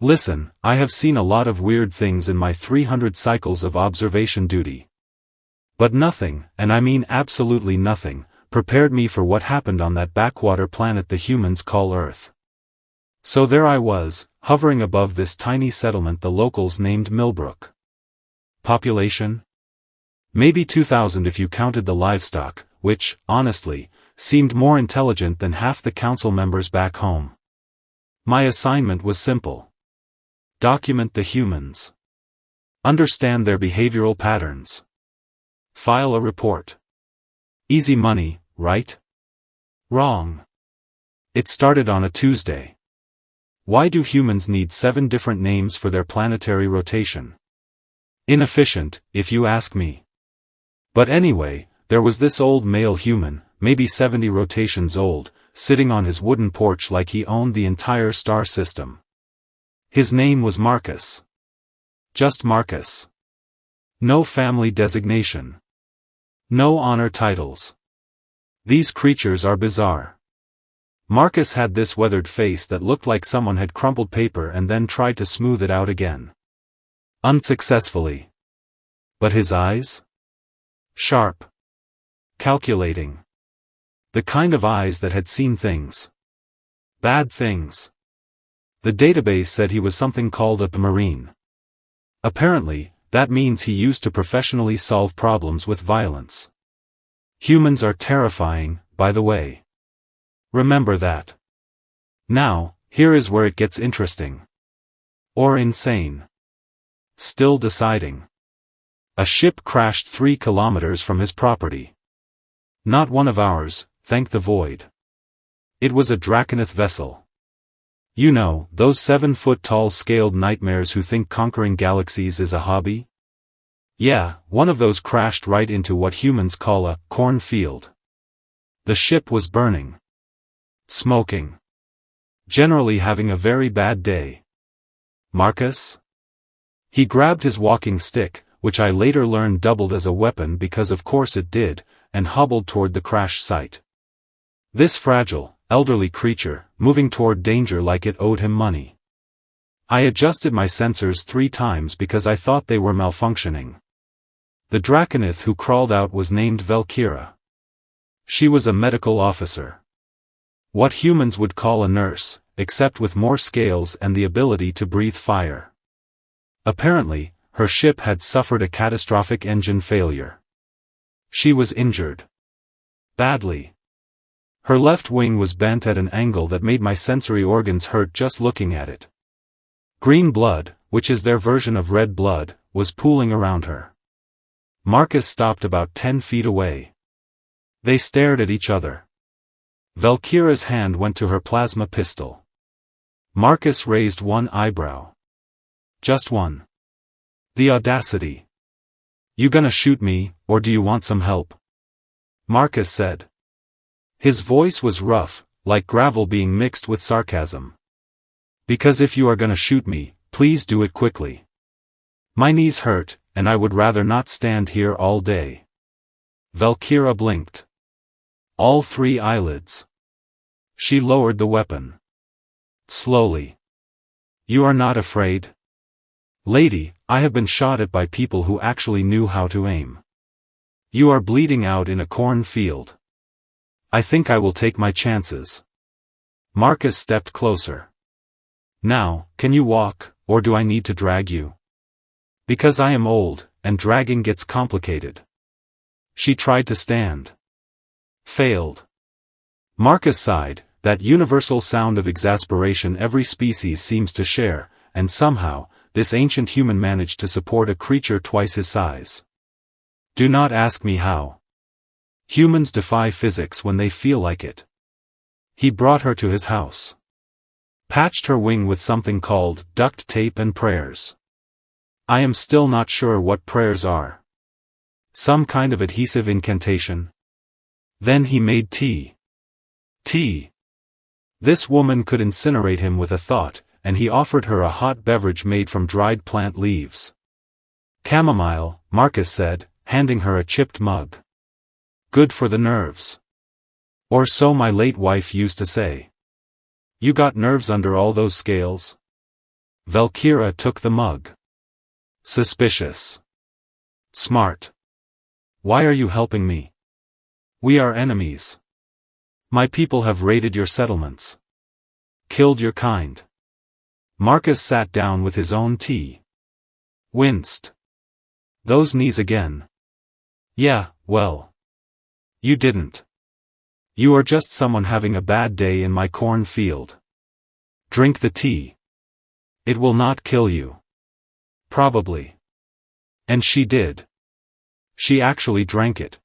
Listen, I have seen a lot of weird things in my 300 cycles of observation duty. But nothing, and I mean absolutely nothing, prepared me for what happened on that backwater planet the humans call Earth. So there I was, hovering above this tiny settlement the locals named Millbrook. Population? Maybe 2,000 if you counted the livestock, which, honestly, seemed more intelligent than half the council members back home. My assignment was simple. Document the humans. Understand their behavioral patterns. File a report. Easy money, right? Wrong. It started on a Tuesday. Why do humans need 7 different names for their planetary rotation? Inefficient, if you ask me. But anyway, there was this old male human, maybe 70 rotations old, sitting on his wooden porch like he owned the entire star system. His name was Marcus. Just Marcus. No family designation. No honor titles. These creatures are bizarre. Marcus had this weathered face that looked like someone had crumpled paper and then tried to smooth it out again. Unsuccessfully. But his eyes? Sharp. Calculating. The kind of eyes that had seen things. Bad things. The database said he was something called a Marine. Apparently, that means he used to professionally solve problems with violence. Humans are terrifying, by the way. Remember that. Now, here is where it gets interesting. Or insane. Still deciding. A ship crashed 3 kilometers from his property. Not one of ours, thank the void. It was a Draconith vessel. You know, those 7-foot-tall scaled nightmares who think conquering galaxies is a hobby? Yeah, one of those crashed right into what humans call a cornfield. The ship was burning. Smoking. Generally having a very bad day. Marcus? He grabbed his walking stick, which I later learned doubled as a weapon because of course it did, and hobbled toward the crash site. This fragile, elderly creature, moving toward danger like it owed him money. I adjusted my sensors 3 times because I thought they were malfunctioning. The Draconith who crawled out was named Velkira. She was a medical officer. What humans would call a nurse, except with more scales and the ability to breathe fire. Apparently, her ship had suffered a catastrophic engine failure. She was injured. Badly. Her left wing was bent at an angle that made my sensory organs hurt just looking at it. Green blood, which is their version of red blood, was pooling around her. Marcus stopped about 10 feet away. They stared at each other. Velkira's hand went to her plasma pistol. Marcus raised one eyebrow. Just one. The audacity. You gonna shoot me, or do you want some help? Marcus said. His voice was rough, like gravel being mixed with sarcasm. Because if you are gonna shoot me, please do it quickly. My knees hurt, and I would rather not stand here all day. Velkira blinked. All 3 eyelids. She lowered the weapon. Slowly. You are not afraid? Lady, I have been shot at by people who actually knew how to aim. You are bleeding out in a cornfield. I think I will take my chances. Marcus stepped closer. Now, can you walk, or do I need to drag you? Because I am old, and dragging gets complicated. She tried to stand. Failed. Marcus sighed, that universal sound of exasperation every species seems to share, and somehow, this ancient human managed to support a creature twice his size. Do not ask me how. Humans defy physics when they feel like it. He brought her to his house. Patched her wing with something called duct tape and prayers. I am still not sure what prayers are. Some kind of adhesive incantation. Then he made tea. Tea. This woman could incinerate him with a thought, and he offered her a hot beverage made from dried plant leaves. Chamomile, Marcus said, handing her a chipped mug. Good for the nerves. Or so my late wife used to say. You got nerves under all those scales? Velkira took the mug. Suspicious. Smart. Why are you helping me? We are enemies. My people have raided your settlements. Killed your kind. Marcus sat down with his own tea. Winced. Those knees again. Yeah, well. You didn't. You are just someone having a bad day in my cornfield. Drink the tea. It will not kill you. Probably. And she did. She actually drank it.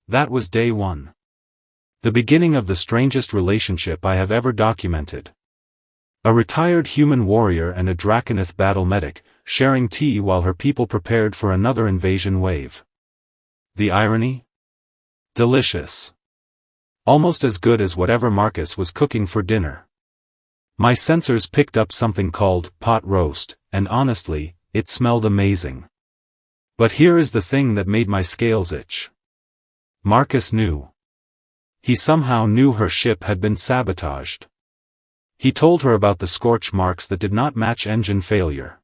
That was day one. The beginning of the strangest relationship I have ever documented. A retired human warrior and a Draconith battle medic, sharing tea while her people prepared for another invasion wave. The irony? Delicious. Almost as good as whatever Marcus was cooking for dinner. My sensors picked up something called pot roast, and honestly, it smelled amazing. But here is the thing that made my scales itch. Marcus knew. He somehow knew her ship had been sabotaged. He told her about the scorch marks that did not match engine failure.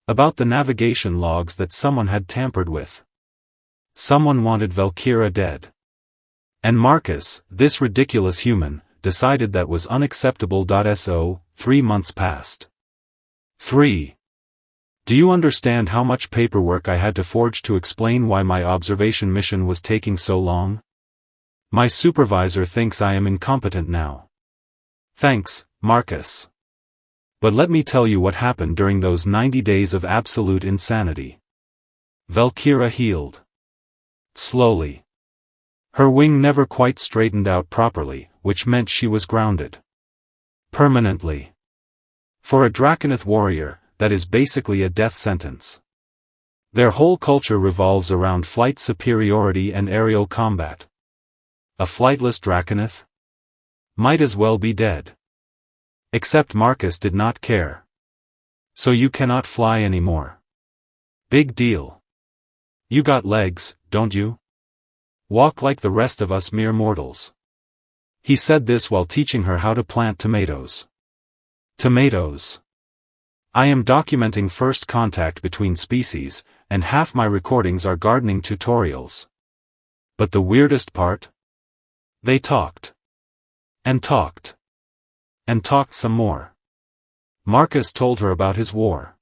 About the navigation logs that someone had tampered with. Someone wanted Velkira dead. And Marcus, this ridiculous human, decided that was unacceptable. 3 months passed. 3. Do you understand how much paperwork I had to forge to explain why my observation mission was taking so long? My supervisor thinks I am incompetent now. Thanks, Marcus. But let me tell you what happened during those 90 days of absolute insanity. Velkira healed. Slowly. Her wing never quite straightened out properly, which meant she was grounded. Permanently. For a Draconith warrior, that is basically a death sentence. Their whole culture revolves around flight superiority and aerial combat. A flightless Draconith? Might as well be dead. Except Marcus did not care. So you cannot fly anymore. Big deal. You got legs, don't you? Walk like the rest of us mere mortals. He said this while teaching her how to plant tomatoes. Tomatoes. I am documenting first contact between species, and half my recordings are gardening tutorials. But the weirdest part? They talked. And talked. And talked some more. Marcus told her about his war.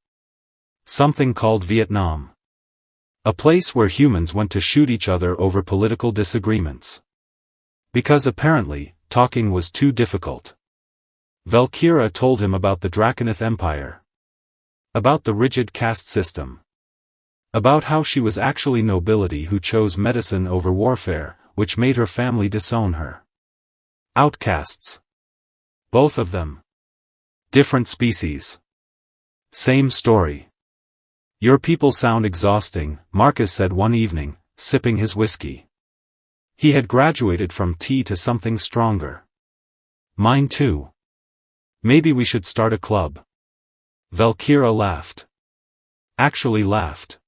Something called Vietnam. A place where humans went to shoot each other over political disagreements. Because apparently, talking was too difficult. Velkira told him about the Draconith Empire. About the rigid caste system. About how she was actually nobility who chose medicine over warfare, which made her family disown her. Outcasts. Both of them. Different species. Same story. Your people sound exhausting, Marcus said one evening, sipping his whiskey. He had graduated from tea to something stronger. Mine too. Maybe we should start a club. Velkira laughed. Actually laughed.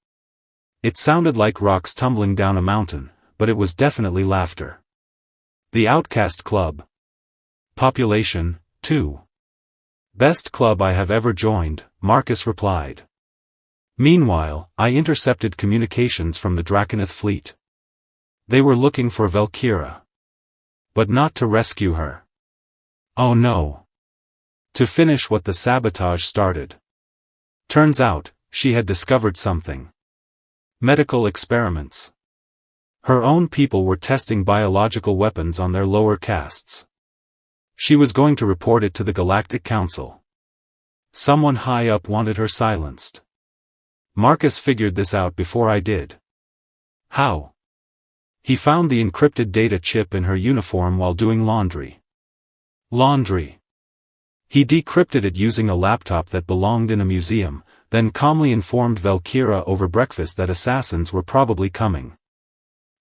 It sounded like rocks tumbling down a mountain, but it was definitely laughter. The Outcast Club. Population, 2. Best club I have ever joined, Marcus replied. Meanwhile, I intercepted communications from the Draconith fleet. They were looking for Velkira. But not to rescue her. Oh no. To finish what the sabotage started. Turns out, she had discovered something. Medical experiments. Her own people were testing biological weapons on their lower castes. She was going to report it to the Galactic Council. Someone high up wanted her silenced. Marcus figured this out before I did. How? He found the encrypted data chip in her uniform while doing laundry. Laundry. He decrypted it using a laptop that belonged in a museum, then calmly informed Velkira over breakfast that assassins were probably coming.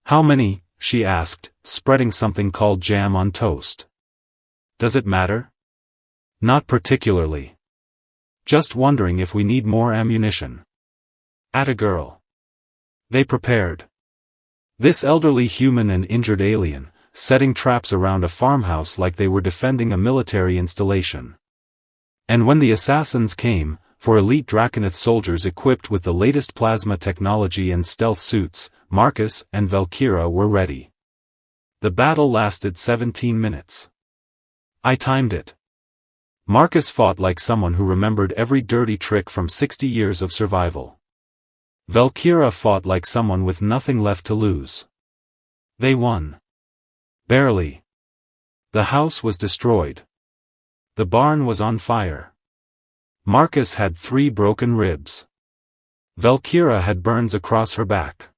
How many? She asked, spreading something called jam on toast. Does it matter? Not particularly. Just wondering if we need more ammunition. Atta girl. They prepared. This elderly human and injured alien, setting traps around a farmhouse like they were defending a military installation. And when the assassins came, for elite Draconith soldiers equipped with the latest plasma technology and stealth suits, Marcus and Velkira were ready. The battle lasted 17 minutes. I timed it. Marcus fought like someone who remembered every dirty trick from 60 years of survival. Velkira fought like someone with nothing left to lose. They won. Barely. The house was destroyed. The barn was on fire. Marcus had 3 broken ribs. Velkira had burns across her back.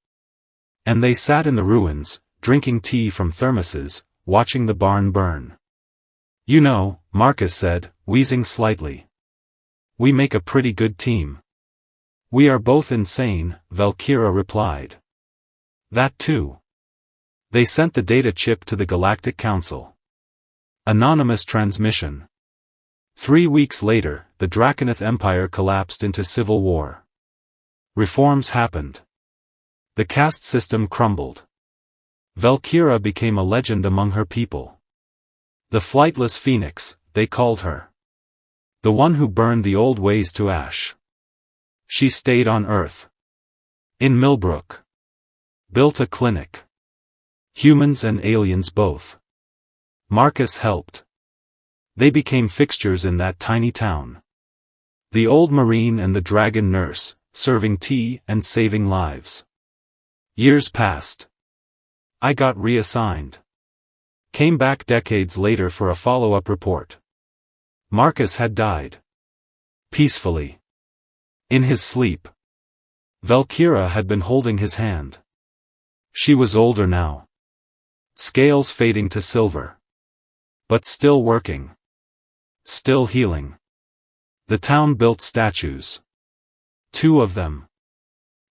And they sat in the ruins, drinking tea from thermoses, watching the barn burn. You know, Marcus said, wheezing slightly. We make a pretty good team. We are both insane, Velkira replied. That too. They sent the data chip to the Galactic Council. Anonymous transmission. 3 weeks later, the Draconith Empire collapsed into civil war. Reforms happened. The caste system crumbled. Velkira became a legend among her people. The flightless phoenix, they called her. The one who burned the old ways to ash. She stayed on Earth. In Millbrook. Built a clinic. Humans and aliens both. Marcus helped. They became fixtures in that tiny town. The old marine and the dragon nurse, serving tea and saving lives. Years passed. I got reassigned. Came back decades later for a follow-up report. Marcus had died. Peacefully. In his sleep. Velkira had been holding his hand. She was older now. Scales fading to silver. But still working. Still healing. The town built statues. 2 of them.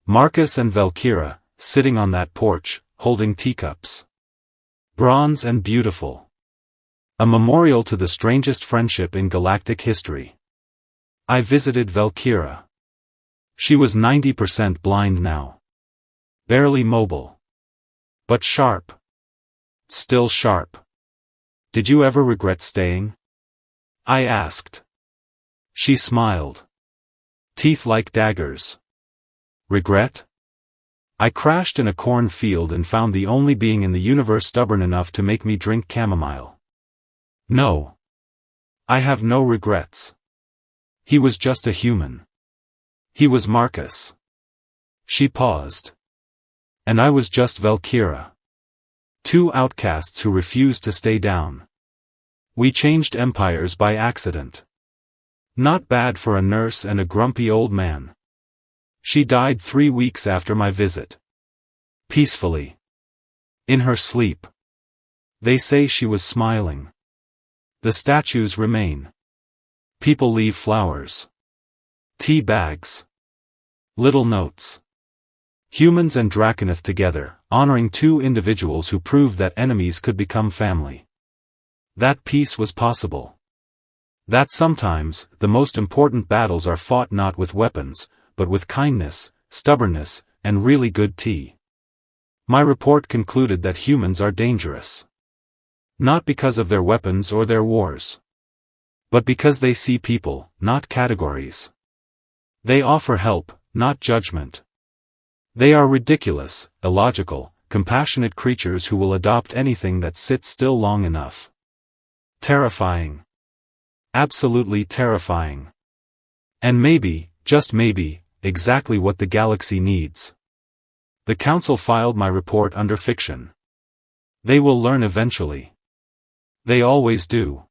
Marcus and Velkira, sitting on that porch, holding teacups. Bronze and beautiful. A memorial to the strangest friendship in galactic history. I visited Velkira. She was 90% blind now. Barely mobile. But sharp. Still sharp. Did you ever regret staying? I asked. She smiled. Teeth like daggers. Regret? I crashed in a cornfield and found the only being in the universe stubborn enough to make me drink chamomile. No. I have no regrets. He was just a human. He was Marcus. She paused. And I was just Velkira. 2 outcasts who refused to stay down. We changed empires by accident. Not bad for a nurse and a grumpy old man. She died 3 weeks after my visit. Peacefully. In her sleep. They say she was smiling. The statues remain. People leave flowers. Tea bags. Little notes. Humans and Draconith together, honoring 2 individuals who proved that enemies could become family. That peace was possible. That sometimes, the most important battles are fought not with weapons, but with kindness, stubbornness, and really good tea. My report concluded that humans are dangerous. Not because of their weapons or their wars. But because they see people, not categories. They offer help, not judgment. They are ridiculous, illogical, compassionate creatures who will adopt anything that sits still long enough. Terrifying. Absolutely terrifying. And maybe, just maybe, exactly what the galaxy needs. The Council filed my report under fiction. They will learn eventually. They always do.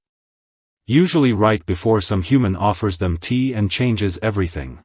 Usually right before some human offers them tea and changes everything.